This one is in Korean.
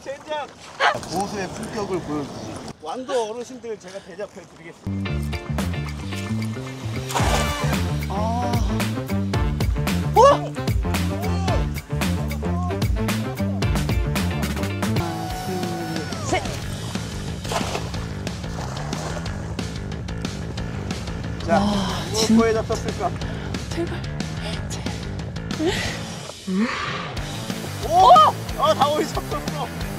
젠장! 고수의 품격을 보여주지. 완도 어르신들 제가 대접해 드리겠습니다. 자, 뭐 거에 잡혔을까? 제발. 오! 아, 다오이 잡혔어.